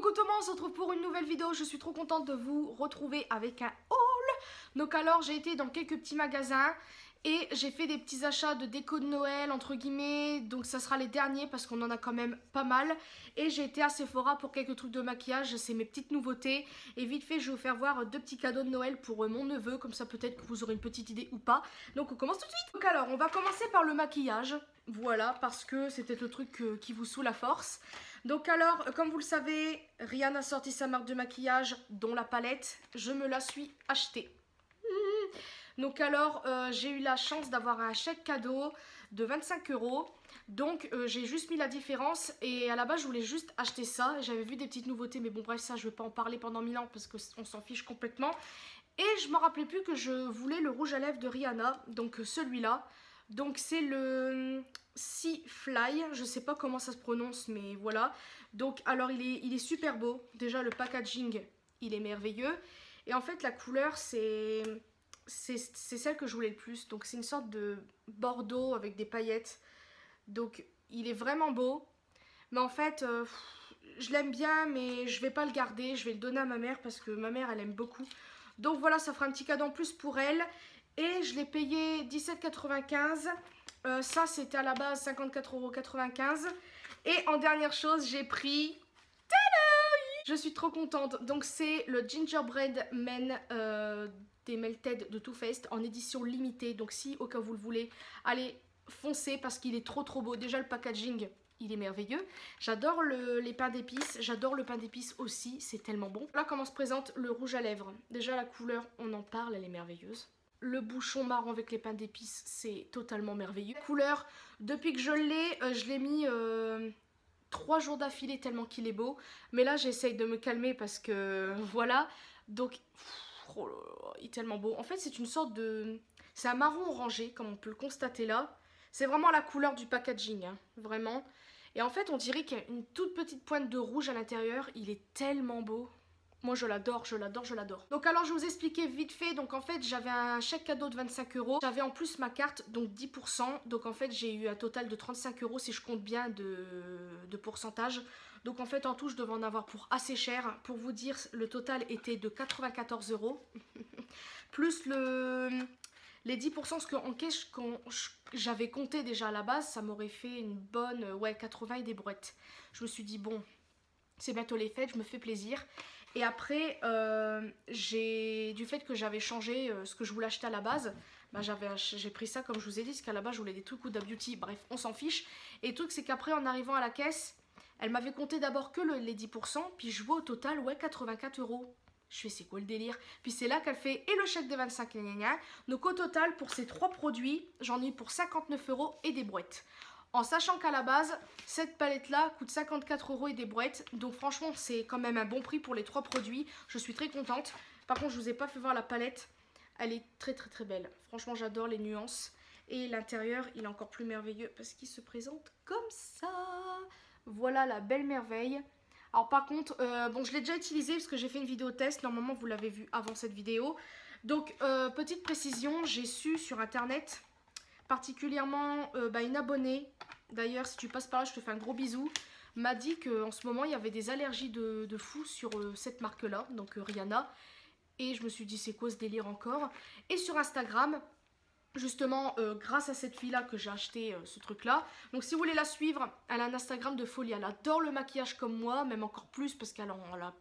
Coucou tout le monde, on se retrouve pour une nouvelle vidéo. Je suis trop contente de vous retrouver avec un haul. Donc alors j'ai été dans quelques petits magasins et j'ai fait des petits achats de déco de Noël entre guillemets. Donc ça sera les derniers parce qu'on en a quand même pas mal. Et j'ai été à Sephora pour quelques trucs de maquillage, c'est mes petites nouveautés. Et vite fait je vais vous faire voir deux petits cadeaux de Noël pour mon neveu. Comme ça peut-être que vous aurez une petite idée ou pas. Donc on commence tout de suite. Donc alors on va commencer par le maquillage. Voilà, parce que c'était le truc qui vous saoule à force. Donc alors, comme vous le savez, Rihanna a sorti sa marque de maquillage, dont la palette. Je me la suis achetée. Donc alors, j'ai eu la chance d'avoir un chèque cadeau de 25 €. Donc j'ai juste mis la différence. Et à la base, je voulais juste acheter ça. J'avais vu des petites nouveautés, mais bon bref, ça, je ne vais pas en parler pendant 1000 ans parce qu'on s'en fiche complètement. Et je me rappelais plus que je voulais le rouge à lèvres de Rihanna, donc celui-là. Donc c'est le Sea Fly, je sais pas comment ça se prononce mais voilà. Donc alors il est super beau, déjà le packaging il est merveilleux. Et en fait la couleur c'est celle que je voulais le plus. Donc c'est une sorte de bordeaux avec des paillettes. Donc il est vraiment beau. Mais en fait je l'aime bien mais je vais pas le garder, je vais le donner à ma mère parce que ma mère elle aime beaucoup. Donc voilà, ça fera un petit cadeau en plus pour elle. Et je l'ai payé 17,95 €. Ça, c'était à la base 54,95 €. Et en dernière chose, j'ai pris... Tada! Je suis trop contente. Donc, c'est le Gingerbread Man des Melted de Too Faced en édition limitée. Donc, si au cas où vous le voulez, allez, foncez parce qu'il est trop beau. Déjà, le packaging... il est merveilleux. J'adore les pains d'épices. J'adore le pain d'épices aussi. C'est tellement bon. Là, comment se présente le rouge à lèvres. Déjà, la couleur, on en parle. Elle est merveilleuse. Le bouchon marron avec les pains d'épices, c'est totalement merveilleux. La couleur, depuis que je l'ai mis 3 jours d'affilée tellement qu'il est beau. Mais là, j'essaye de me calmer parce que voilà. Donc, oh là là, il est tellement beau. En fait, c'est une sorte de... c'est un marron orangé, comme on peut le constater là. C'est vraiment la couleur du packaging, hein, vraiment. Et en fait, on dirait qu'il y a une toute petite pointe de rouge à l'intérieur. Il est tellement beau. Moi je l'adore, je l'adore, je l'adore. Donc alors je vais vous expliquer vite fait. Donc en fait j'avais un chèque cadeau de 25 €. J'avais en plus ma carte, donc 10%. Donc en fait j'ai eu un total de 35 € si je compte bien de pourcentage. Donc en fait en tout je devais en avoir pour assez cher. Pour vous dire, le total était de 94 €. Plus les 10%, ce qu'en cash j'avais compté déjà à la base, ça m'aurait fait une bonne 80 et des brouettes. Je me suis dit bon, c'est bientôt les fêtes, je me fais plaisir. Et après, du fait que j'avais changé ce que je voulais acheter à la base, bah j'ai pris ça comme je vous ai dit, parce qu'à la base je voulais des trucs Huda Beauty, bref, on s'en fiche. Et le truc c'est qu'après en arrivant à la caisse, elle m'avait compté d'abord que les 10%, puis je vois au total, ouais, 84 €. Je fais c'est quoi le délire? Puis c'est là qu'elle fait et le chèque de 25 €. Donc au total, pour ces 3 produits, j'en ai eu pour 59 € et des brouettes. En sachant qu'à la base, cette palette-là coûte 54 € et des brouettes. Donc franchement, c'est quand même un bon prix pour les 3 produits. Je suis très contente. Par contre, je vous ai pas fait voir la palette. Elle est très belle. Franchement, j'adore les nuances. Et l'intérieur, il est encore plus merveilleux parce qu'il se présente comme ça. Voilà la belle merveille. Alors par contre, bon, je l'ai déjà utilisé parce que j'ai fait une vidéo test. Normalement, vous l'avez vu avant cette vidéo. Donc, petite précision, j'ai su sur internet... particulièrement une abonnée, d'ailleurs si tu passes par là je te fais un gros bisou, m'a dit qu'en ce moment il y avait des allergies de fou sur cette marque là, donc Rihanna. Et je me suis dit c'est quoi ce délire encore. Et sur Instagram, justement grâce à cette fille là que j'ai acheté ce truc là. Donc si vous voulez la suivre, elle a un Instagram de folie, elle adore le maquillage comme moi, même encore plus parce qu'elle a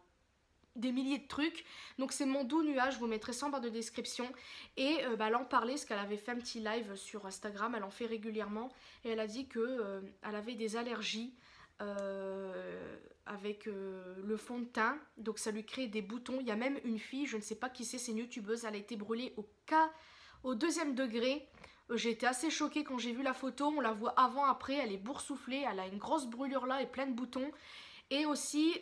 des milliers de trucs. Donc c'est Mon Doux Nuage, je vous mettrai ça en barre de description. Et elle en parlait parce qu'elle avait fait un petit live sur Instagram, elle en fait régulièrement. Et elle a dit que elle avait des allergies avec le fond de teint. Donc ça lui crée des boutons. Il y a même une fille, je ne sais pas qui c'est une youtubeuse, elle a été brûlée au 2e degré. J'ai été assez choquée quand j'ai vu la photo. On la voit avant, après, elle est boursouflée, elle a une grosse brûlure là et plein de boutons. Et aussi,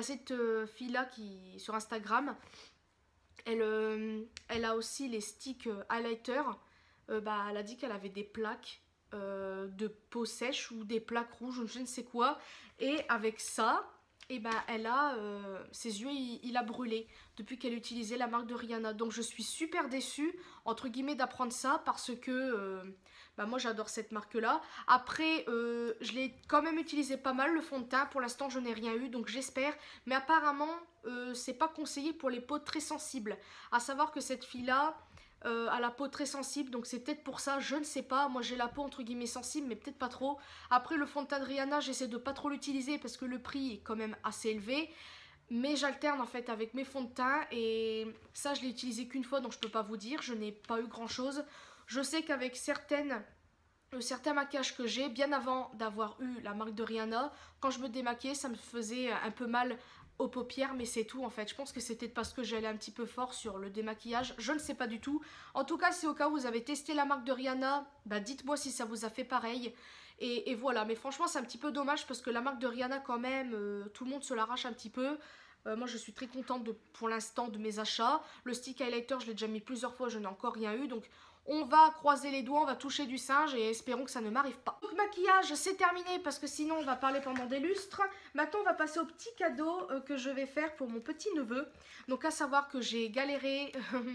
cette fille-là qui sur Instagram, elle a aussi les sticks highlighter. Elle a dit qu'elle avait des plaques de peau sèche ou des plaques rouges, je ne sais quoi. Et avec ça, et ben elle a, ses yeux il a brûlé depuis qu'elle utilisait la marque de Rihanna. Donc je suis super déçue, entre guillemets, d'apprendre ça parce que bah moi j'adore cette marque là. Après je l'ai quand même utilisé pas mal le fond de teint, pour l'instant je n'ai rien eu donc j'espère. Mais apparemment c'est pas conseillé pour les peaux très sensibles. À savoir que cette fille là à la peau très sensible, donc c'est peut-être pour ça, je ne sais pas. Moi j'ai la peau entre guillemets sensible mais peut-être pas trop. Après le fond de teint de Rihanna, j'essaie de pas trop l'utiliser parce que le prix est quand même assez élevé. Mais j'alterne en fait avec mes fonds de teint et ça je l'ai utilisé qu'une fois donc je peux pas vous dire, je n'ai pas eu grand chose. Je sais qu'avec certains maquillages que j'ai, bien avant d'avoir eu la marque de Rihanna, quand je me démaquillais ça me faisait un peu mal aux paupières, mais c'est tout en fait. Je pense que c'était parce que j'allais un petit peu fort sur le démaquillage, je ne sais pas du tout. En tout cas, si au cas où vous avez testé la marque de Rihanna, bah dites-moi si ça vous a fait pareil. Et voilà, mais franchement c'est un petit peu dommage parce que la marque de Rihanna quand même, tout le monde se l'arrache un petit peu. Moi je suis très contente pour l'instant de mes achats. Le stick highlighter je l'ai déjà mis plusieurs fois, je n'ai encore rien eu. Donc on va croiser les doigts, on va toucher du singe et espérons que ça ne m'arrive pas. Donc maquillage c'est terminé parce que sinon on va parler pendant des lustres. Maintenant on va passer au petit cadeau que je vais faire pour mon petit neveu. Donc à savoir que j'ai galéré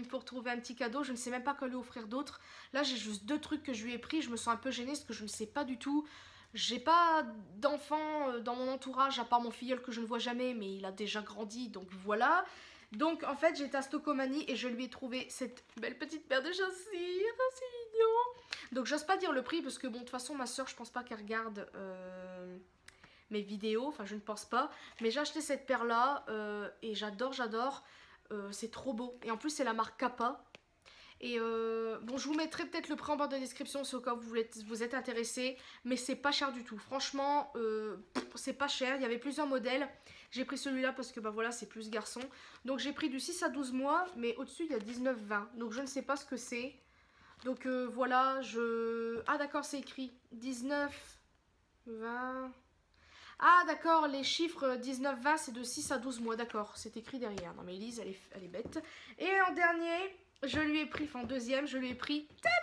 pour trouver un petit cadeau, je ne sais même pas quoi lui offrir d'autre. Là j'ai juste 2 trucs que je lui ai pris, je me sens un peu gênée parce que je ne sais pas du tout. J'ai pas d'enfant dans mon entourage à part mon filleul que je ne vois jamais, mais il a déjà grandi donc voilà. Donc en fait j'étais à Stocomanie et je lui ai trouvé cette belle petite paire de chaussures, c'est mignon. Donc j'ose pas dire le prix parce que bon de toute façon ma soeur je pense pas qu'elle regarde mes vidéos, enfin je ne pense pas. Mais j'ai acheté cette paire là et j'adore, c'est trop beau. Et en plus c'est la marque Kappa. Et bon je vous mettrai peut-être le prix en barre de description si au cas où vous êtes intéressé. Mais c'est pas cher du tout, franchement c'est pas cher, il y avait plusieurs modèles. J'ai pris celui-là parce que bah voilà c'est plus garçon. Donc j'ai pris du 6 à 12 mois, mais au-dessus il y a 19-20. Donc je ne sais pas ce que c'est. Donc voilà, ah d'accord c'est écrit 19, 20... Ah d'accord, les chiffres 19-20 c'est de 6 à 12 mois, d'accord, c'est écrit derrière. Non mais Elise elle est bête. Et en dernier, je lui ai pris, enfin en deuxième, je lui ai pris, tada,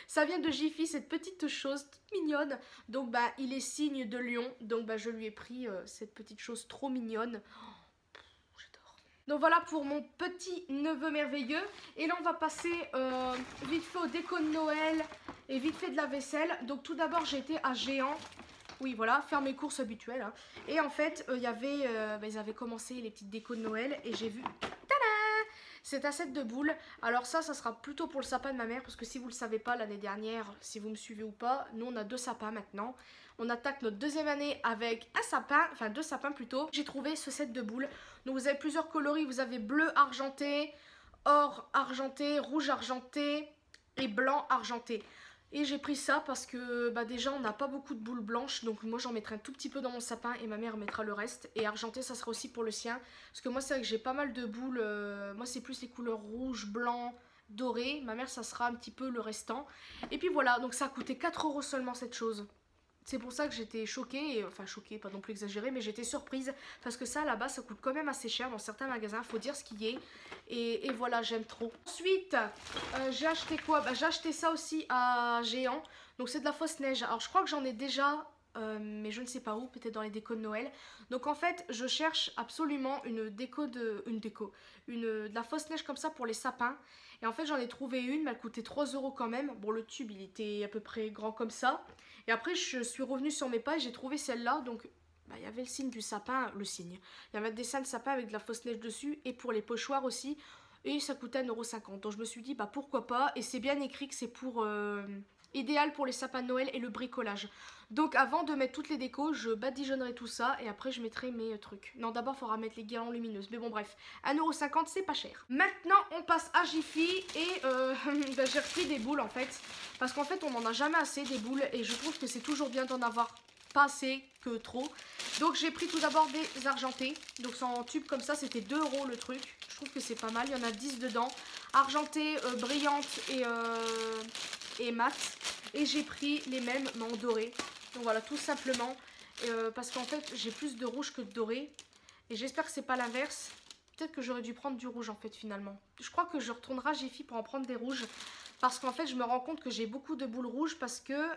ça vient de Jiffy, cette petite chose toute mignonne. Donc bah il est signe de lion, donc bah je lui ai pris cette petite chose trop mignonne. Oh, j'adore. Donc voilà pour mon petit neveu merveilleux. Et là on va passer vite fait au déco de Noël et vite fait de la vaisselle. Donc tout d'abord j'ai été à Géant. Oui voilà, faire mes courses habituelles hein. Et en fait ils avaient commencé les petites décos de Noël et j'ai vu, tada, c'est un set de boules. Alors ça sera plutôt pour le sapin de ma mère. Parce que si vous le savez pas, l'année dernière, si vous me suivez ou pas, nous on a 2 sapins maintenant. On attaque notre 2e année avec un sapin, enfin 2 sapins plutôt. J'ai trouvé ce set de boules. Donc vous avez plusieurs coloris, vous avez bleu argenté, or argenté, rouge argenté et blanc argenté. Et j'ai pris ça parce que bah déjà on n'a pas beaucoup de boules blanches. Donc moi j'en mettrai un tout petit peu dans mon sapin et ma mère mettra le reste. Et argenté ça sera aussi pour le sien. Parce que moi c'est vrai que j'ai pas mal de boules. Moi c'est plus les couleurs rouge, blanc, doré. Ma mère ça sera un petit peu le restant. Et puis voilà, donc ça a coûté 4 € seulement cette chose. C'est pour ça que j'étais choquée, enfin choquée, pas non plus exagérée, mais j'étais surprise parce que ça là-bas ça coûte quand même assez cher dans certains magasins, faut dire ce qu'il y est. Et voilà, j'aime trop. Ensuite, j'ai acheté quoi? Bah, j'ai acheté ça aussi à Géant, donc c'est de la fausse neige. Alors je crois que j'en ai déjà, mais je ne sais pas où, peut-être dans les décos de Noël. Donc en fait, je cherche absolument de la fausse neige comme ça pour les sapins. Et en fait j'en ai trouvé une, mais elle coûtait 3 € quand même. Bon le tube il était à peu près grand comme ça. Et après je suis revenue sur mes pas et j'ai trouvé celle-là. Donc bah, il y avait le signe du sapin, il y avait des dessins de sapin avec de la fausse neige dessus. Et pour les pochoirs aussi. Et ça coûtait 1,50 €. Donc je me suis dit bah pourquoi pas. Et c'est bien écrit que c'est pour idéal pour les sapins de Noël et le bricolage. Donc avant de mettre toutes les décos, je badigeonnerai tout ça et après je mettrai mes trucs. Non d'abord il faudra mettre les guirlandes lumineuses. Mais bon bref, 1,50 € c'est pas cher. Maintenant on passe à Jiffy et bah, j'ai repris des boules en fait. Parce qu'en fait on n'en a jamais assez des boules et je trouve que c'est toujours bien d'en avoir pas assez que trop. Donc j'ai pris tout d'abord des argentés. Donc c'est en tube comme ça, c'était 2 € le truc. Je trouve que c'est pas mal, il y en a 10 dedans. Argentée, brillante et mat. Et j'ai pris les mêmes mais en doré. Donc voilà, tout simplement parce qu'en fait j'ai plus de rouge que de doré. Et j'espère que c'est pas l'inverse. Peut-être que j'aurais dû prendre du rouge en fait finalement. Je crois que je retournerai à Jiffy pour en prendre des rouges. Parce qu'en fait je me rends compte que j'ai beaucoup de boules rouges parce que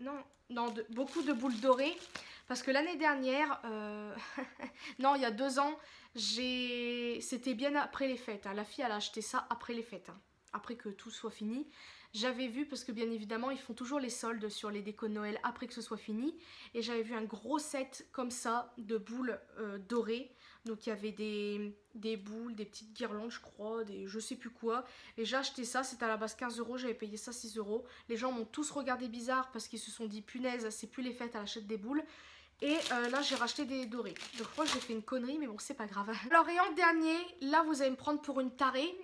Non, non, beaucoup de boules dorées. Parce que l'année dernière, non, il y a 2 ans, c'était bien après les fêtes. Hein. La fille, elle a acheté ça après les fêtes. Hein. Après que tout soit fini. J'avais vu, parce que bien évidemment, ils font toujours les soldes sur les décos de Noël après que ce soit fini. Et j'avais vu un gros set comme ça de boules dorées. Donc il y avait des boules, des petites guirlandes, je crois, des je sais plus quoi. Et j'ai acheté ça, c'était à la base 15 €, j'avais payé ça 6 €. Les gens m'ont tous regardé bizarre parce qu'ils se sont dit punaise, c'est plus les fêtes, elle achète des boules. Et là j'ai racheté des dorés. Donc je crois que j'ai fait une connerie mais bon c'est pas grave. Alors et en dernier, là vous allez me prendre pour une tarée.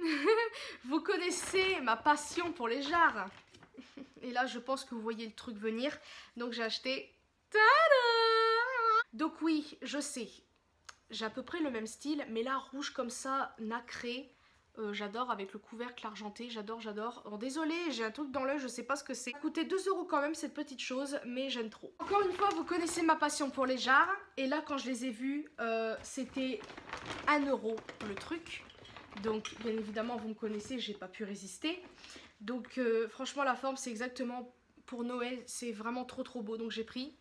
Vous connaissez ma passion pour les jarres. Et là je pense que vous voyez le truc venir. Donc j'ai acheté... Tada! Donc oui, je sais. J'ai à peu près le même style. Mais là rouge comme ça, nacré. J'adore avec le couvercle argenté, j'adore. Alors désolée, j'ai un truc dans l'œil, je sais pas ce que c'est. Ça a coûté 2 € quand même cette petite chose, mais j'aime trop. Encore une fois, vous connaissez ma passion pour les jarres. Et là, quand je les ai vus, c'était 1 € le truc. Donc, bien évidemment, vous me connaissez, j'ai pas pu résister. Donc, franchement, la forme, c'est exactement pour Noël. C'est vraiment trop beau. Donc, j'ai pris.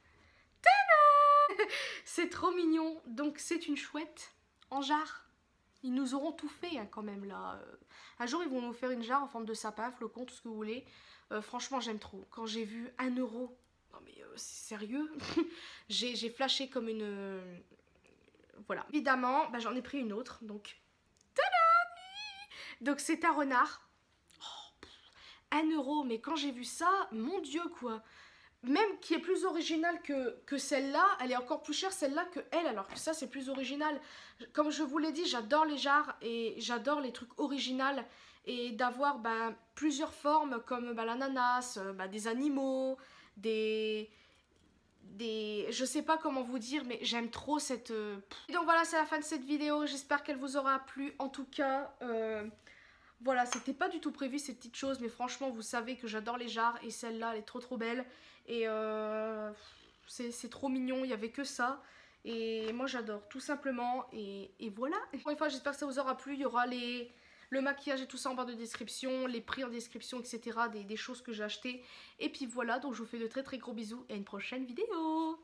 Tada! C'est trop mignon. Donc, c'est une chouette en jarre. Ils nous auront tout fait hein, quand même là. Un jour ils vont nous faire une jarre en forme de sapin, flocon, tout ce que vous voulez. Franchement j'aime trop. Quand j'ai vu 1 €, non mais c'est sérieux. J'ai flashé comme une... Voilà. Évidemment, bah, j'en ai pris une autre. Donc, donc c'est un renard. Oh, 1 €, mais quand j'ai vu ça, mon Dieu quoi. Même qui est plus originale que celle-là, elle est encore plus chère celle-là que elle, alors que ça c'est plus original. Comme je vous l'ai dit, j'adore les jarres et j'adore les trucs originaux et d'avoir plusieurs formes comme l'ananas, des animaux, je sais pas comment vous dire, mais j'aime trop cette... Et donc voilà, c'est la fin de cette vidéo, j'espère qu'elle vous aura plu. En tout cas, voilà, c'était pas du tout prévu cette petite chose, mais franchement, vous savez que j'adore les jarres et celle-là, elle est trop belle. Et c'est trop mignon, il n'y avait que ça. Et moi, j'adore, tout simplement. Et voilà. Encore une fois, j'espère que ça vous aura plu. Il y aura le maquillage et tout ça en barre de description, les prix en description, etc. Des choses que j'ai achetées. Et puis voilà, donc je vous fais de très gros bisous et à une prochaine vidéo.